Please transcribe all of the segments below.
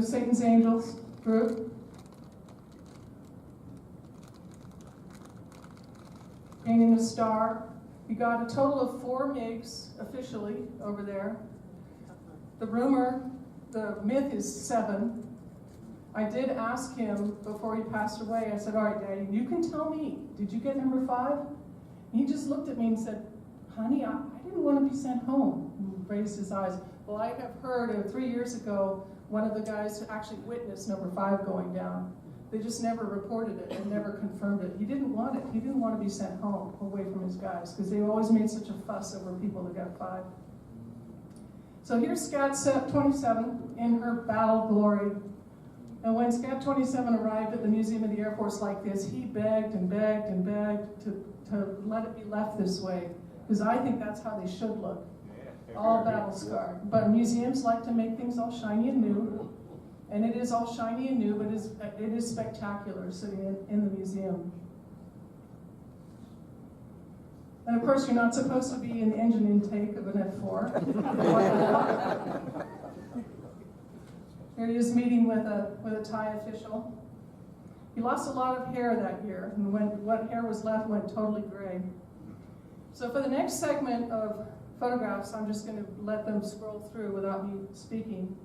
the Satan's Angels group. Painting a star. He got a total of 4 MiGs officially over there. The myth is 7. I did ask him before he passed away, I said, all right, Daddy, you can tell me, did you get number 5? And he just looked at me and said, honey, I didn't want to be sent home. And raised his eyes. Well, I have heard 3 years ago, one of the guys who actually witnessed number 5 going down. They just never reported it and never confirmed it. He didn't want it. He didn't want to be sent home away from his guys because they always made such a fuss over people that got 5. So here's Scat 27 in her battle glory. And when Scat 27 arrived at the Museum of the Air Force like this, he begged and begged and begged to let it be left this way. Because I think that's how they should look. All battle scarred. But museums like to make things all shiny and new. And it is all shiny and new, but it is spectacular sitting in the museum. And of course, you're not supposed to be in the engine intake of an F4. Here he is meeting with a Thai official. He lost a lot of hair that year, and what hair was left went totally gray. So for the next segment of photographs, I'm just going to let them scroll through without me speaking.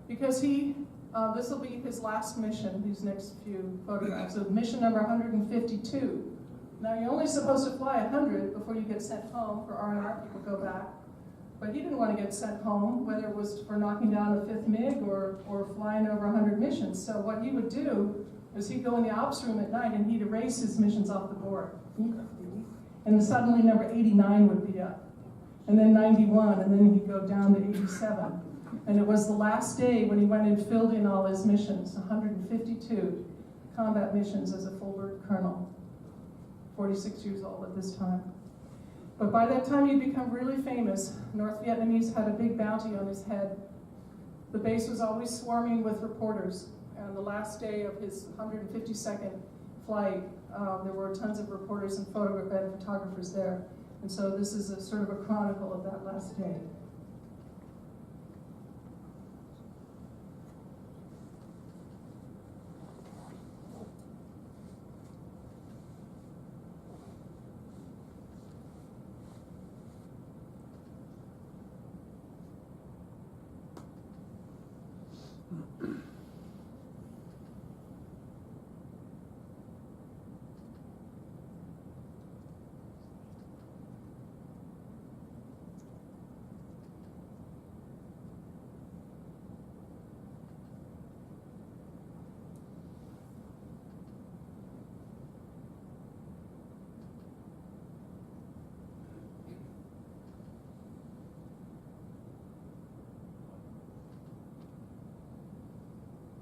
Because this will be his last mission, these next few photographs, of mission number 152. Now, you're only supposed to fly 100 before you get sent home. For R&R, people go back. But he didn't want to get sent home, whether it was for knocking down a 5th MiG or flying over 100 missions. So what he would do is he'd go in the ops room at night and he'd erase his missions off the board. And suddenly number 89 would be up. And then 91, and then he'd go down to 87. And it was the last day when he went and filled in all his missions, 152 combat missions as a full bird colonel, 46 years old at this time. But by that time he'd become really famous. North Vietnamese had a big bounty on his head. The base was always swarming with reporters. And the last day of his 152nd flight, there were tons of reporters and photographers there. And so this is a sort of a chronicle of that last day.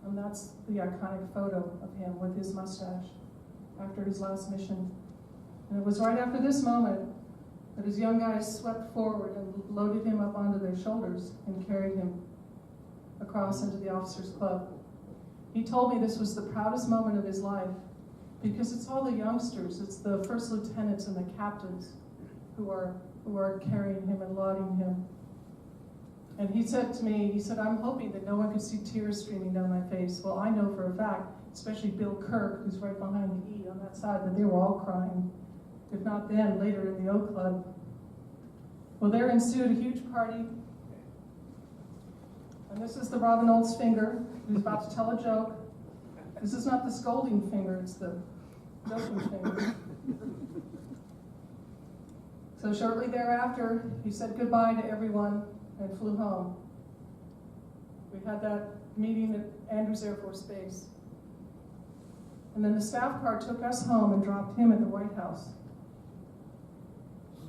And that's the iconic photo of him with his mustache after his last mission. And it was right after this moment that his young guys swept forward and loaded him up onto their shoulders and carried him across into the officers' club. He told me this was the proudest moment of his life because it's all the youngsters, it's the first lieutenants and the captains who are carrying him and lauding him. And he said to me, he said, I'm hoping that no one could see tears streaming down my face. Well, I know for a fact, especially Bill Kirk, who's right behind the E on that side, that they were all crying. If not then, later in the O Club. Well, there ensued a huge party. And this is the Robin Olds finger, who's about to tell a joke. This is not the scolding finger, it's the joking finger. So shortly thereafter, he said goodbye to everyone and flew home. We had that meeting at Andrews Air Force Base. And then the staff car took us home and dropped him at the White House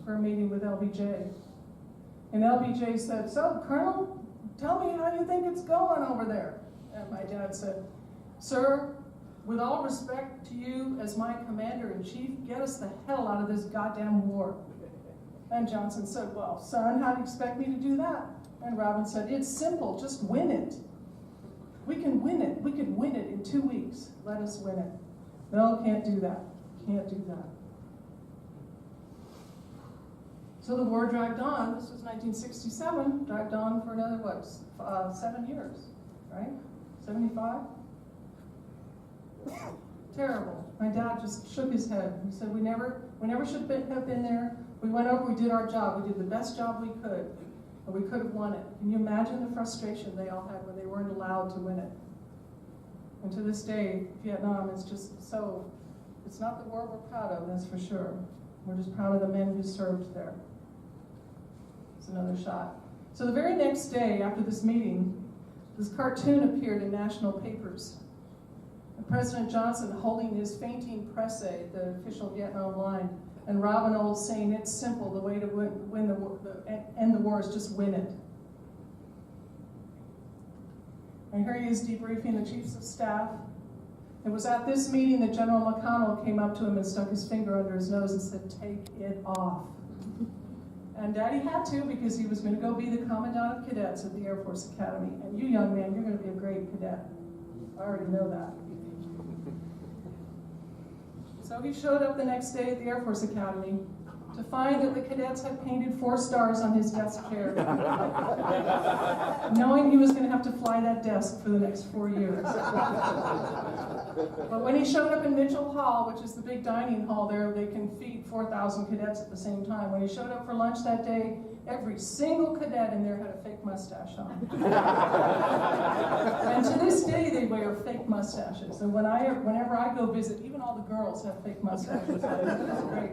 for a meeting with LBJ. And LBJ said, so, Colonel, tell me how you think it's going over there. And my dad said, sir, with all respect to you as my commander-in-chief, get us the hell out of this goddamn war. And Johnson said, well, son, how do you expect me to do that? And Robin said, it's simple, just win it. We can win it. We could win it in 2 weeks. Let us win it. No, can't do that. Can't do that. So the war dragged on. This was 1967, dragged on for another, 7 years, right? 75? Terrible. My dad just shook his head. He said, we never should have been there. We went over, we did our job. We did the best job we could, and we could have won it. Can you imagine the frustration they all had when they weren't allowed to win it? And to this day, Vietnam is just so, it's not the war we're proud of, that's for sure. We're just proud of the men who served there. It's another shot. So the very next day after this meeting, this cartoon appeared in national papers. And President Johnson holding his fainting press aide, the official Vietnam line, and Robin Olds saying, it's simple, the way to end the war is just win it. And here he is debriefing the chiefs of staff. It was at this meeting that General McConnell came up to him and stuck his finger under his nose and said, take it off. And Daddy had to, because he was going to go be the Commandant of cadets at the Air Force Academy. And you, young man, you're going to be a great cadet. I already know that. So he showed up the next day at the Air Force Academy to find that the cadets had painted 4 stars on his desk chair, knowing he was going to have to fly that desk for the next 4 years. But when he showed up in Mitchell Hall, which is the big dining hall there, they can feed 4,000 cadets at the same time. When he showed up for lunch that day, every single cadet in there had a fake mustache on. And to this day, they wear fake mustaches. And whenever I go visit, even all the girls have fake mustaches. It's great.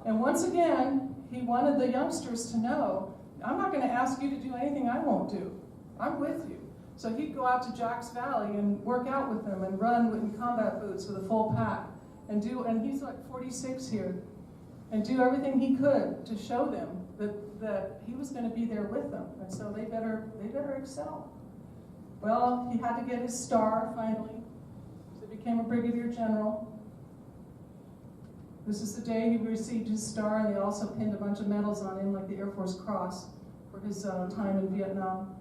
And once again, he wanted the youngsters to know, I'm not going to ask you to do anything I won't do. I'm with you. So he'd go out to Jack's Valley and work out with them and run in combat boots with a full pack. And he's like 46 here, and do everything he could to show them that he was going to be there with them. And so they better excel. Well, he had to get his star finally. So he became a brigadier general. This is the day he received his star, and they also pinned a bunch of medals on him, like the Air Force Cross, for his time in Vietnam.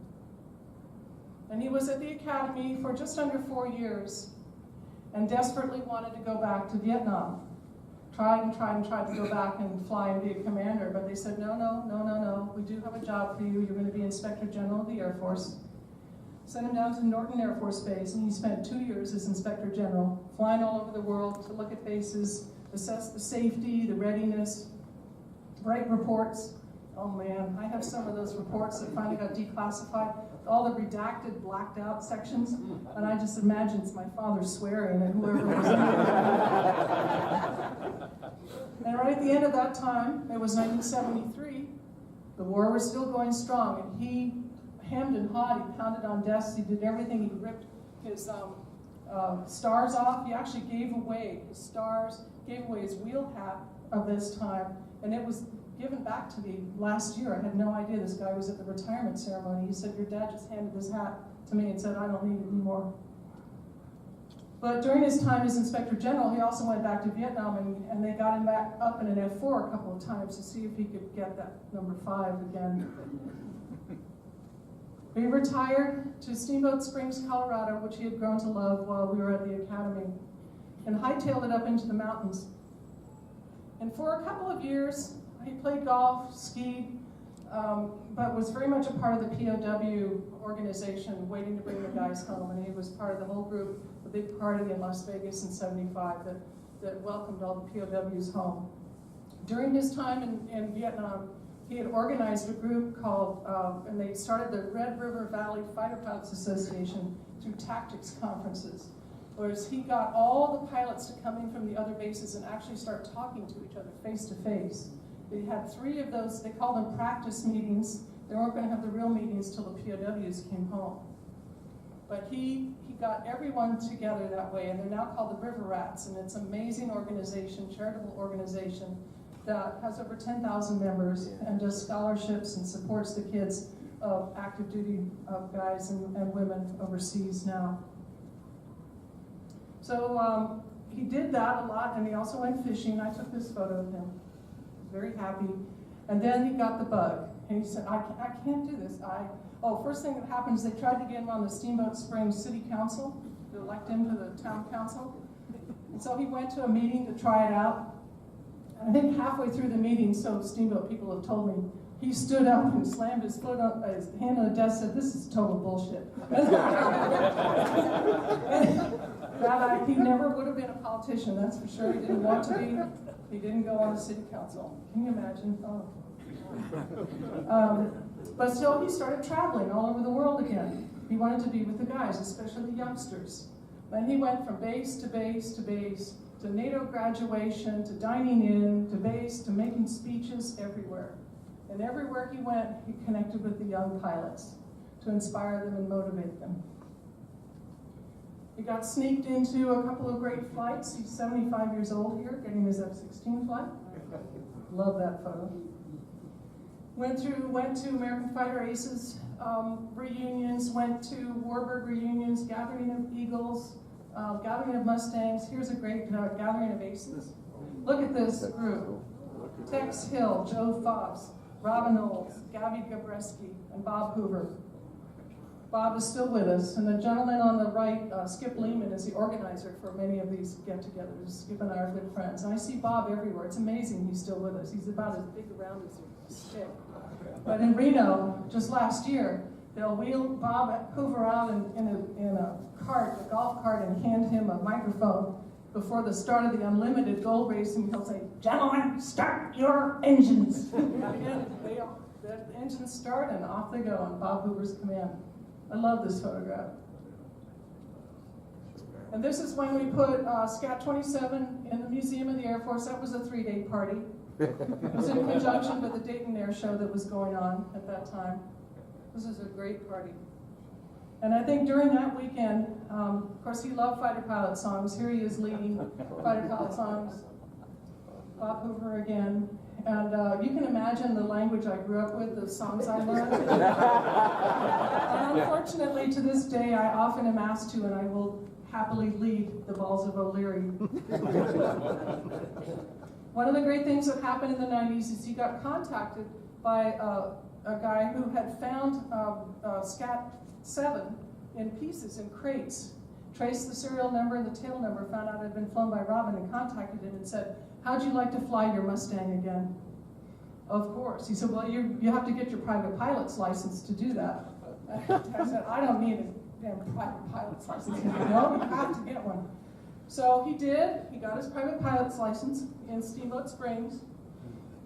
And he was at the academy for just under 4 years, and desperately wanted to go back to Vietnam. Tried to go back and fly and be a commander, but they said, no, we do have a job for you. You're going to be Inspector General of the Air Force. Sent him down to Norton Air Force Base, and he spent 2 years as Inspector General, flying all over the world to look at bases, assess the safety, the readiness, write reports. Oh man, I have some of those reports that finally got declassified, all the redacted, blacked out sections, and I just imagine it's my father swearing at whoever was in there. And right at the end of that time, it was 1973, the war was still going strong, and he hemmed and hawed, he pounded on desks, he did everything, he ripped his stars off, he actually gave away his stars, gave away his wheel hat of this time, and it was given back to me last year. I had no idea this guy was at the retirement ceremony. He said, your dad just handed this hat to me and said, I don't need it anymore. But during his time as Inspector General, he also went back to Vietnam, and they got him back up in an F-4 a couple of times to see if he could get that number 5 again. He retired to Steamboat Springs, Colorado, which he had grown to love while we were at the academy, and hightailed it up into the mountains. And for a couple of years, he played golf, skied, but was very much a part of the POW organization, waiting to bring the guys home. And he was part of the whole group, a big party in Las Vegas in '75 that welcomed all the POWs home. During his time in Vietnam, he had organized a group called, and they started the Red River Valley Fighter Pilots Association through tactics conferences, whereas he got all the pilots to come in from the other bases and actually start talking to each other face to face. They had 3 of those, they called them practice meetings. They weren't going to have the real meetings till the POWs came home. But he got everyone together that way, and they're now called the River Rats, and it's an amazing organization, charitable organization, that has over 10,000 members and does scholarships and supports the kids of active duty guys and women overseas now. So he did that a lot, and he also went fishing. I took this photo of him. Very happy. And then he got the bug. And he said, I can't do this. First thing that happened is they tried to get him on the Steamboat Springs City Council, to elect him to the town council. And so he went to a meeting to try it out. And I think halfway through the meeting, so Steamboat people have told me, he stood up and slammed his hand on the desk and said, this is total bullshit. he never would have been a politician, that's for sure. He didn't want to be. He didn't go on the city council. Can you imagine? Oh. But still, he started traveling all over the world again. He wanted to be with the guys, especially the youngsters. And he went from base to base to base, to NATO graduation, to dining in, to base, to making speeches everywhere. And everywhere he went, he connected with the young pilots to inspire them and motivate them. He got sneaked into a couple of great flights. He's 75 years old here, getting his F-16 flight. Love that photo. Went to American Fighter Aces reunions, went to Warbird reunions, gathering of Eagles, gathering of Mustangs. Here's a great gathering of Aces. Look at this group. Tex Hill, Joe Fobbs, Robin Olds, Gabby Gabreski, and Bob Hoover. Bob is still with us, and the gentleman on the right, Skip Lehman, is the organizer for many of these get-togethers. Skip and I are good friends, and I see Bob everywhere. It's amazing he's still with us. He's about as big around as a stick. But in Reno, just last year, they'll wheel Bob Hoover out in a cart, a golf cart, and hand him a microphone before the start of the unlimited gold racing. He'll say, "Gentlemen, start your engines." And the engines start, and off they go on Bob Hoover's command. I love this photograph. And this is when we put Scat 27 in the Museum of the Air Force. That was a 3-day party. It was in conjunction with the Dayton Air Show that was going on at that time. This is a great party. And I think during that weekend, of course, he loved fighter pilot songs. Here he is leading fighter pilot songs. Bob Hoover again. And you can imagine the language I grew up with, the songs I learned. And unfortunately, to this day, I often am asked to, and I will happily lead the Balls of O'Leary. One of the great things that happened in the 90s is he got contacted by a guy who had found Scat 7 in pieces, in crates, traced the serial number and the tail number, found out it had been flown by Robin, and contacted him and said, "How'd you like to fly your Mustang again?" Of course. He said, "Well, you have to get your private pilot's license to do that." I said, "I don't need a damn private pilot's license." No, you have to get one. So he did. He got his private pilot's license in Steamboat Springs.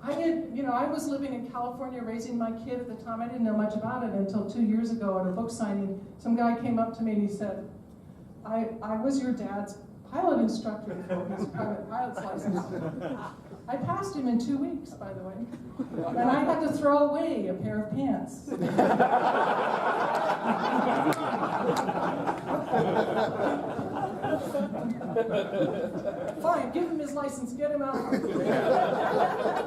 I was living in California raising my kid at the time. I didn't know much about it until 2 years ago at a book signing. Some guy came up to me and he said, I was your dad's pilot instructor for his private pilot's license. I passed him in 2 weeks, by the way. And I had to throw away a pair of pants. Fine, give him his license, get him out.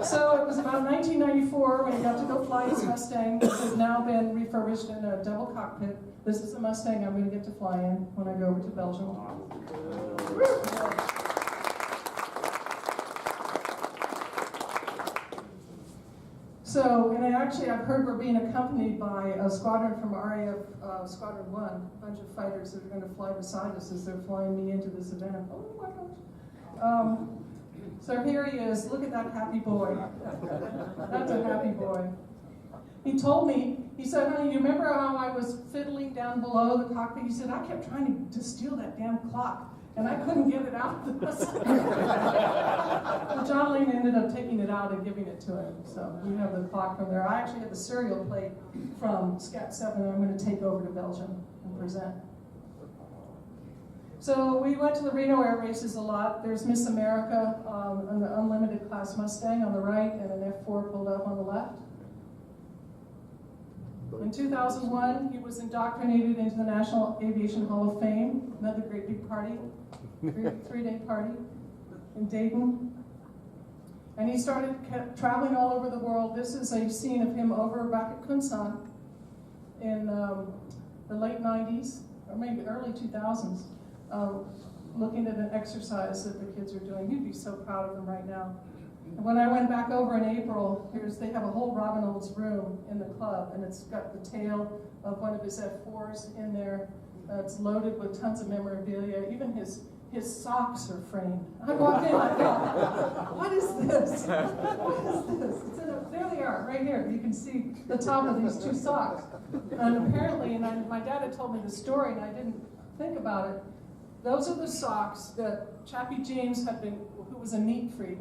So it was about 1994 when he got to go fly his Mustang, which has now been refurbished in a double cockpit. This is the Mustang I'm going to get to fly in when I go over to Belgium. So, and I've heard we're being accompanied by a squadron from RAF Squadron 1, a bunch of fighters that are going to fly beside us as they're flying me into this event. Oh my gosh. So here he is. Look at that happy boy. That's a happy boy. He told me, he said, "Honey, you remember how I was fiddling down below the cockpit?" He said, "I kept trying to steal that damn clock, and I couldn't get it out." Well, John Lane ended up taking it out and giving it to him. So we have the clock from there. I actually have the serial plate from Scat 7 that I'm going to take over to Belgium and present. So we went to the Reno air races a lot. There's Miss America on the unlimited class Mustang on the right and an F4 pulled up on the left. In 2001, he was indoctrinated into the National Aviation Hall of Fame, another great big party, three-day party in Dayton. And he kept traveling all over the world. This is a scene of him over back at Kunsan in the late 90s, or maybe early 2000s, looking at an exercise that the kids are doing. You'd be so proud of them right now. And when I went back over in April, they have a whole Robin Olds room in the club, and it's got the tail of one of his F4s in there. It's loaded with tons of memorabilia. Even his socks are framed. I walked in, I thought, what is this? What is this? There they are, right here. You can see the top of these two socks. And apparently, my dad had told me the story, and I didn't think about it. Those are the socks that Chappie James who was a neat freak,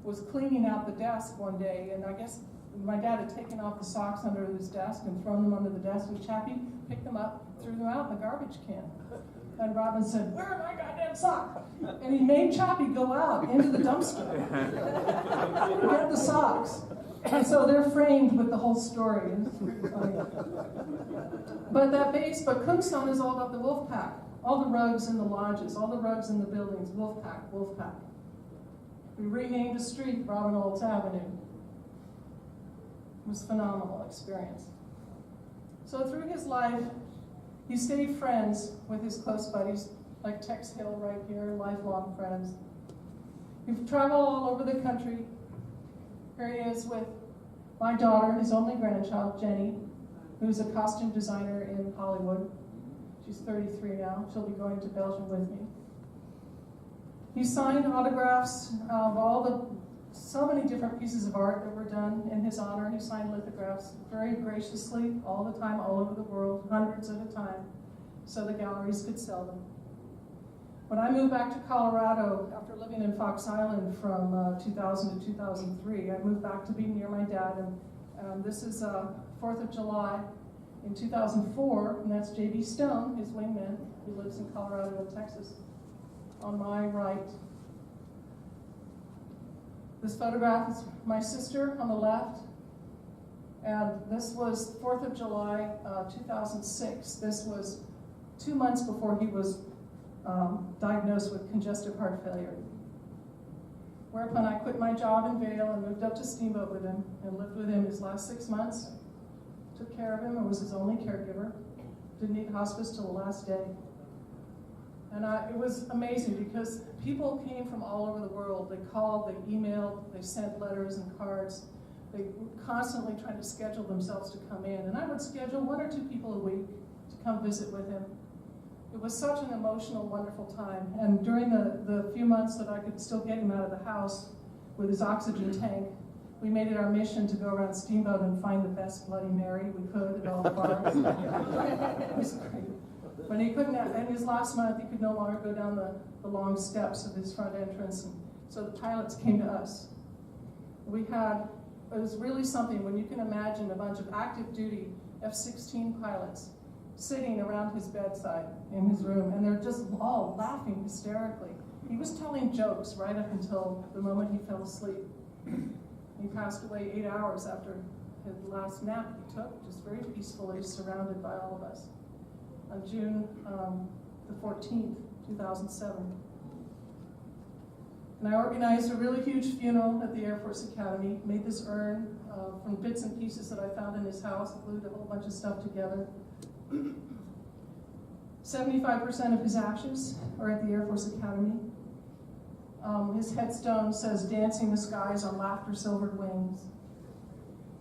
was cleaning out the desk one day, and I guess my dad had taken off the socks under his desk and thrown them under the desk, and Chappie picked them up, threw them out in the garbage can. And Robin said, "Where are my goddamn socks?" And he made Chappie go out into the dumpster to get the socks. And so they're framed with the whole story. It's pretty funny. But Kungsan is all about the wolf pack. All the rugs in the lodges, all the rugs in the buildings, wolf pack, wolf pack. We renamed a street Robin Olds Avenue. It was a phenomenal experience. So through his life, he stayed friends with his close buddies, like Tex Hill right here, lifelong friends. We've traveled all over the country. Here he is with my daughter, his only grandchild, Jenny, who's a costume designer in Hollywood. She's 33 now. She'll be going to Belgium with me. He signed autographs of so many different pieces of art that were done in his honor. He signed lithographs very graciously, all the time, all over the world, hundreds at a time, so the galleries could sell them. When I moved back to Colorado, after living in Fox Island from 2000 to 2003, I moved back to be near my dad, and this is 4th of July in 2004, and that's J.B. Stone, his wingman, who lives in Colorado and Texas, on my right. This photograph is my sister on the left, and this was 4th of July, 2006. This was 2 months before he was diagnosed with congestive heart failure. Whereupon I quit my job in Vail and moved up to Steamboat with him and lived with him his last 6 months. Took care of him. I was his only caregiver. Didn't need hospice till the last day. And it was amazing because people came from all over the world. They called, they emailed, they sent letters and cards. They were constantly trying to schedule themselves to come in. And I would schedule 1 or 2 people a week to come visit with him. It was such an emotional, wonderful time. And during the few months that I could still get him out of the house with his oxygen tank, we made it our mission to go around Steamboat and find the best Bloody Mary we could at all the bars. It was great. When he couldn't, in his last month, he could no longer go down the long steps of his front entrance, and so the pilots came to us. It was really something when you can imagine a bunch of active duty F-16 pilots sitting around his bedside in his room, and they're just all laughing hysterically. He was telling jokes right up until the moment he fell asleep. He passed away 8 hours after his last nap he took, just very peacefully, surrounded by all of us, on June the 14th, 2007. And I organized a really huge funeral at the Air Force Academy, made this urn from bits and pieces that I found in his house, glued a whole bunch of stuff together. 75% of his ashes are at the Air Force Academy. His headstone says, "Dancing the skies on laughter-silvered wings."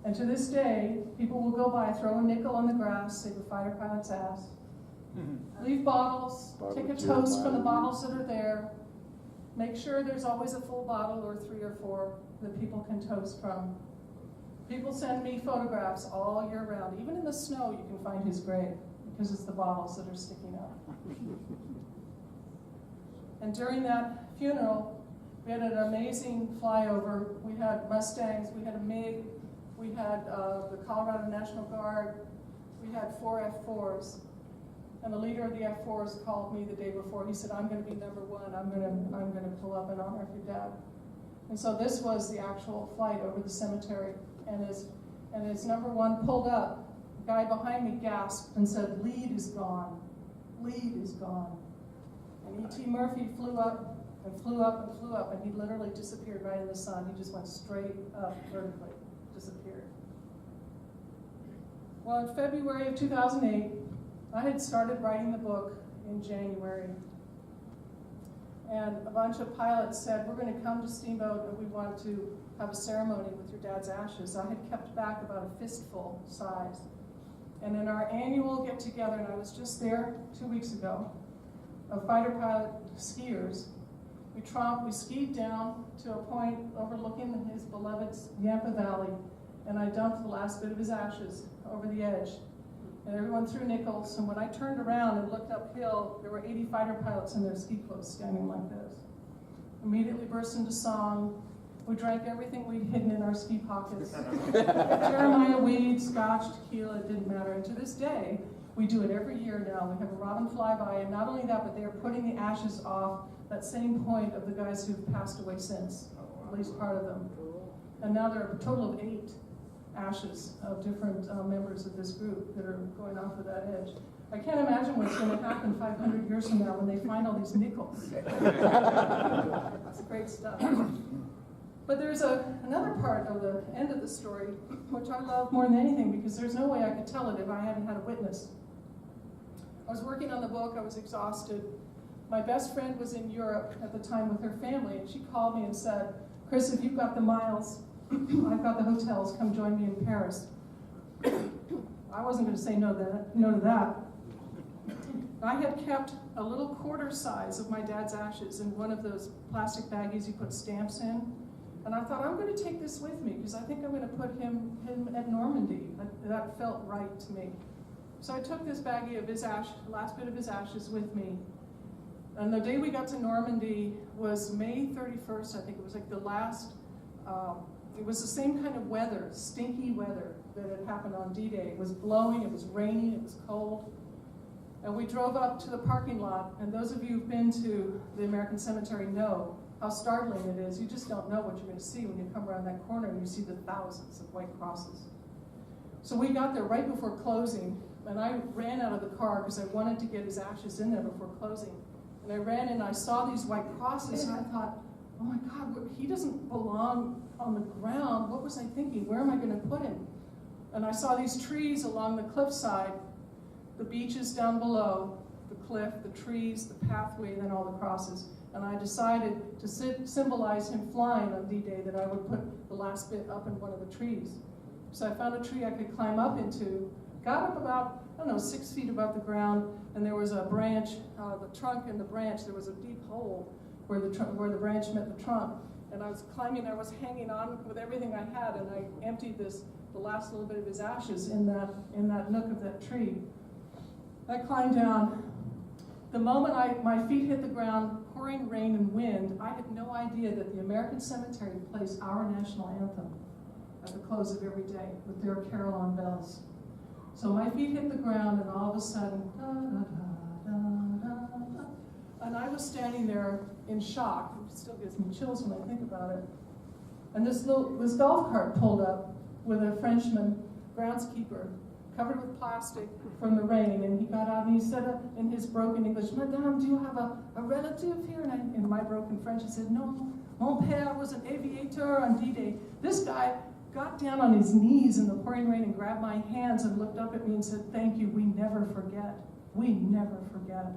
And to this day, people will go by, throw a nickel on the grass, say the fighter pilot's ass, leave bottles, take a toast from the bottles that are there, make sure there's always a full bottle or 3 or 4 that people can toast from. People send me photographs all year round. Even in the snow, you can find his grave because it's the bottles that are sticking out. And during that funeral, we had an amazing flyover. We had Mustangs, we had a MiG, we had the Colorado National Guard, we had 4 F-4s. And the leader of the F-4s called me the day before. He said, "I'm going to be number 1. I'm going to pull up and honor your dad." And so this was the actual flight over the cemetery. And as number 1 pulled up, the guy behind me gasped and said, "Lead is gone. Lead is gone." And E.T. Murphy flew up and flew up and flew up, and he literally disappeared right in the sun. He just went straight up vertically, disappeared. Well, in February of 2008, I had started writing the book in January. And a bunch of pilots said, "We're going to come to Steamboat and we want to have a ceremony with your dad's ashes." I had kept back about a fistful size. And in our annual get-together, and I was just there 2 weeks ago, of fighter pilot skiers, we skied down to a point overlooking his beloved Yampa Valley, and I dumped the last bit of his ashes over the edge. and everyone threw nickels. And when I turned around and looked uphill, there were 80 fighter pilots in their ski clothes standing like this. Immediately burst into song. We drank everything we'd hidden in our ski pockets. Jeremiah weed, scotch, tequila, it didn't matter. And to this day, we do it every year now. We have a robin flyby, and not only that, but they are putting the ashes off that same point of the guys who've passed away since, at least part of them. And now there are a total of 8 ashes of different members of this group that are going off of that edge. I can't imagine what's going to happen 500 years from now when they find all these nickels. That's great stuff. But there's another part of the end of the story, which I love more than anything, because there's no way I could tell it if I hadn't had a witness. I was working on the book, I was exhausted. My best friend was in Europe at the time with her family, and she called me and said, "Chris, if you've got the miles, I've got the hotels, come join me in Paris." I wasn't going to say no to that. I had kept a little quarter size of my dad's ashes in one of those plastic baggies you put stamps in. And I thought, I'm going to take this with me because I think I'm going to put him at Normandy. That felt right to me. So I took this baggie of his last bit of his ashes with me. And the day we got to Normandy was May 31st, I think it was like the last, it was the same kind of weather, stinky weather that had happened on D-Day. It was blowing, it was raining, it was cold. And we drove up to the parking lot, and those of you who've been to the American Cemetery know how startling it is. You just don't know what you're going to see when you come around that corner and you see the thousands of white crosses. So we got there right before closing, and I ran out of the car because I wanted to get his ashes in there before closing. And I ran in and I saw these white crosses, and I thought, oh my God, he doesn't belong on the ground. What was I thinking? Where am I going to put him? And I saw these trees along the cliffside, the beaches down below, the cliff, the trees, the pathway, and then all the crosses. And I decided to symbolize him flying on D-Day that I would put the last bit up in one of the trees. So I found a tree I could climb up into, got up about, 6 feet above the ground, and there was a branch, the trunk and the branch, there was a deep hole where the branch met the trunk. And I was climbing, I was hanging on with everything I had, and I emptied the last little bit of his ashes in that nook of that tree. I climbed down. The moment my feet hit the ground, pouring rain and wind, I had no idea that the American Cemetery plays our national anthem at the close of every day with their carillon bells. So my feet hit the ground, and all of a sudden, da, da, da, da, da, da, and I was standing there in shock. It still gives me chills when I think about it. And this golf cart pulled up with a Frenchman, groundskeeper, covered with plastic from the rain, and he got out and he said in his broken English, "Madame, do you have a relative here?" And in my broken French, I said, "No, mon père was an aviator on D-Day." This guy got down on his knees in the pouring rain and grabbed my hands and looked up at me and said, "Thank you, we never forget. We never forget."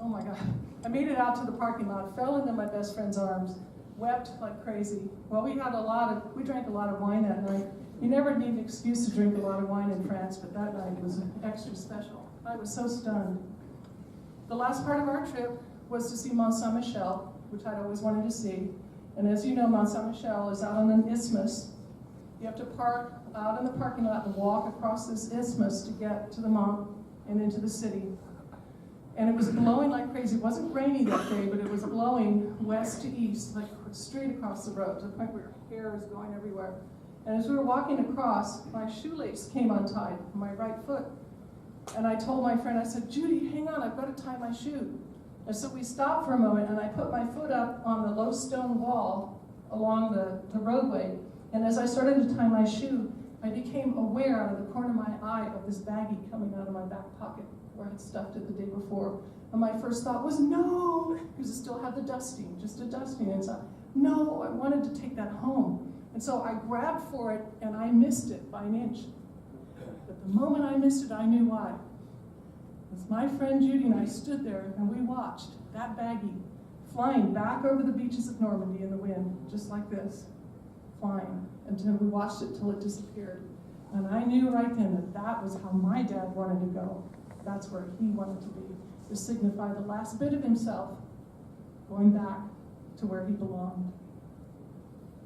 Oh my God. I made it out to the parking lot, fell into my best friend's arms, wept like crazy. Well, we drank a lot of wine that night. You never need an excuse to drink a lot of wine in France, but that night was extra special. I was so stunned. The last part of our trip was to see Mont Saint-Michel, which I'd always wanted to see. And as you know, Mont Saint-Michel is out on an isthmus. You have to park out in the parking lot and walk across this isthmus to get to the Mont and into the city. And it was blowing like crazy. It wasn't rainy that day, but it was blowing west to east, like straight across the road, to the point where your hair was going everywhere. And as we were walking across, my shoelace came untied from my right foot. And I told my friend, I said, "Judy, hang on, I've got to tie my shoe." And so we stopped for a moment, and I put my foot up on the low stone wall along the roadway. And as I started to tie my shoe, I became aware out of the corner of my eye of this baggie coming out of my back pocket where I had stuffed it the day before. And my first thought was, no, because it still had the dusting, just a dusting inside. No, I wanted to take that home. And so I grabbed for it, and I missed it by an inch. But the moment I missed it, I knew why. As my friend Judy and I stood there, and we watched that baggie flying back over the beaches of Normandy in the wind, just like this, flying, until we watched it till it disappeared. And I knew right then that that was how my dad wanted to go. That's where he wanted to be, to signify the last bit of himself going back to where he belonged.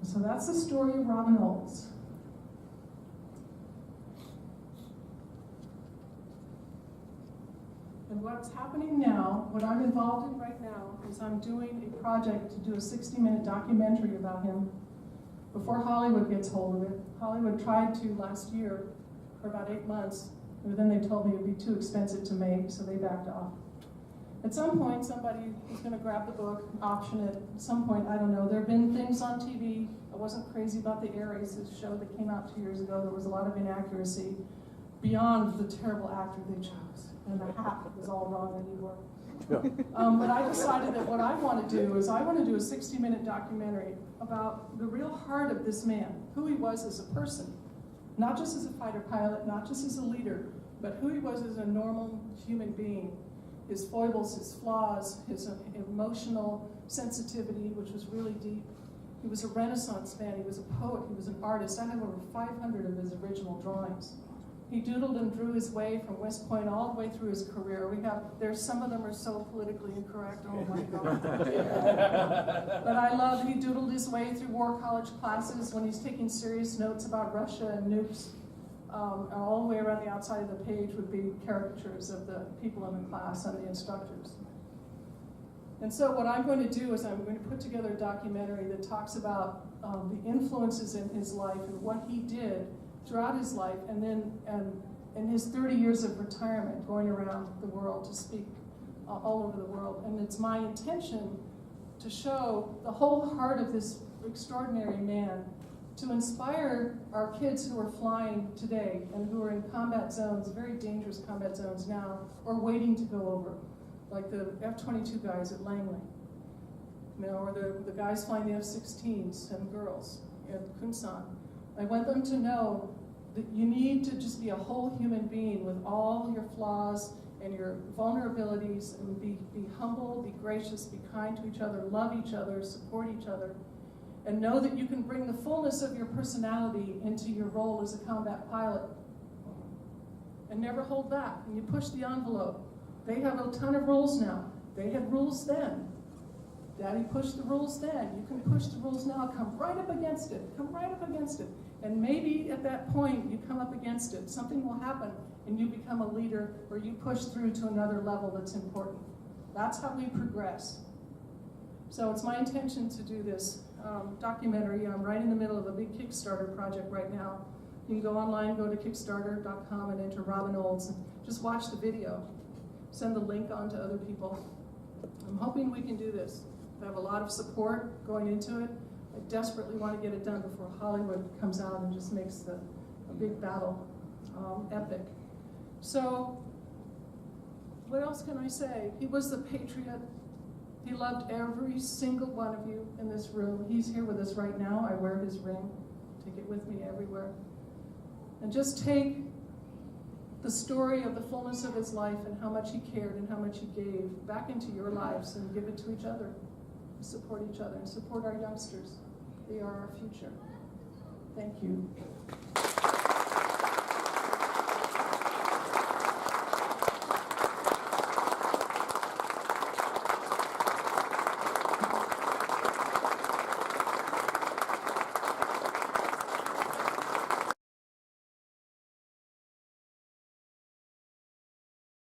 So that's the story of Robin Olds. what's happening now, what I'm involved in right now, is I'm doing a project to do a 60-minute documentary about him before Hollywood gets hold of it. Hollywood tried to last year for about 8 months, but then they told me it would be too expensive to make, so they backed off. At some point, somebody is going to grab the book, option it. At some point, I don't know. There have been things on TV. I wasn't crazy about the Air Aces show that came out 2 years ago. There was a lot of inaccuracy beyond the terrible actor they chose. And the hat was all wrong that he wore. Yeah. But I decided that what I want to do is I want to do a 60-minute documentary about the real heart of this man, who he was as a person, not just as a fighter pilot, not just as a leader, but who he was as a normal human being. His foibles, his flaws, his emotional sensitivity, which was really deep. He was a Renaissance man, he was a poet, he was an artist. I have over 500 of his original drawings. He doodled and drew his way from West Point all the way through his career. There's some of them are so politically incorrect, oh my God. But I love, he doodled his way through war college classes when he's taking serious notes about Russia and nukes. All the way around the outside of the page would be caricatures of the people in the class and the instructors. And so what I'm going to do is I'm going to put together a documentary that talks about the influences in his life and what he did throughout his life, and then in his 30 years of retirement, going around the world to speak all over the world. And it's my intention to show the whole heart of this extraordinary man, to inspire our kids who are flying today and who are in combat zones, very dangerous combat zones now, or waiting to go over, like the F-22 guys at Langley, or the guys flying the F-16s and girls at Kunsan. I want them to know that you need to just be a whole human being with all your flaws and your vulnerabilities, and be humble, be gracious, be kind to each other, love each other, support each other, and know that you can bring the fullness of your personality into your role as a combat pilot. And never hold back, and you push the envelope. They have a ton of rules now. They had rules then. Daddy pushed the rules then. You can push the rules now. Come right up against it. Come right up against it. And maybe at that point you come up against it. Something will happen and you become a leader, or you push through to another level that's important. That's how we progress. So it's my intention to do this documentary. I'm right in the middle of a big Kickstarter project right now. You can go online, go to kickstarter.com and enter Robin Olds and just watch the video. Send the link on to other people. I'm hoping we can do this. I have a lot of support going into it. I desperately want to get it done before Hollywood comes out and just makes a big battle epic. So, what else can I say? He was the patriot. He loved every single one of you in this room. He's here with us right now. I wear his ring. Take it with me everywhere. And just take the story of the fullness of his life and how much he cared and how much he gave back into your lives and give it to each other. Support each other and support our youngsters. They are our future. Thank you.